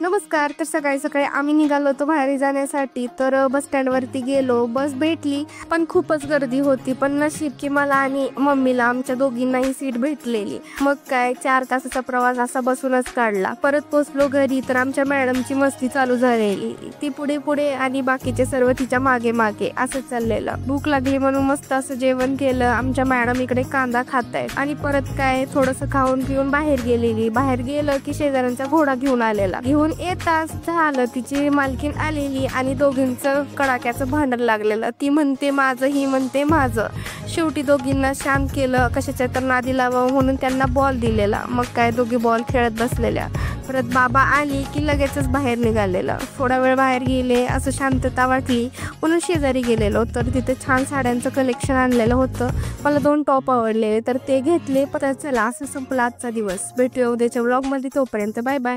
नमस्कार. तर सकाळी सकाळी आम्ही निघालो होतो बाहेर जाण्यासाठी. तर बस स्टँडवरती गेलो. बस भेटली पण खूपच गर्दी होती. पण नशीब की मला आणि मम्मीला आमच्या दोघींनाही सीट भेटलेली. मग काय 4 तासाचा प्रवास असा बसूनच काढला. परत पोचलो घरी तर आमच्या मॅडमची मस्ती चालू झालेली. ती पुढे पुढे आणि बाकीचे सर्व तिच्या मागे मागे असं चाललेलं. भूक लागली म्हणून मस्त असं जेवण केलं. आमच्या मॅडम इकडे कांदा खातायत आणि परत काय थोडंसं खाऊन पिऊन बाहेर गेलेली. बाहेर गेलं की शेजाऱ्यांचा घोडा घेऊन आलेला. घेऊन येताच झालं तिची मालकीन आलेली आणि दोघींचं कडाक्याचं भांडण लागलेलं. ती म्हणते माझं, ही म्हणते माझं. शेवटी दोघींना शांत केलं. कशाच्या तर नादी लावावं म्हणून त्यांना बॉल दिलेला. मग काय दोघी बॉल खेळत बसलेल्या. परत बाबा आली की लगेचच बाहेर निघालेलं. थोडा वेळ बाहेर गेले असं शांतता वाटली म्हणून शेजारी गेलेलो. तर तिथे छान साड्यांचं कलेक्शन आणलेलं होतं. मला 2 टॉप आवडले तर ते घेतले. तर चला असं संपला आजचा दिवस. भेटूया उद्याच्या व्लॉगमध्ये. तोपर्यंत बाय बाय.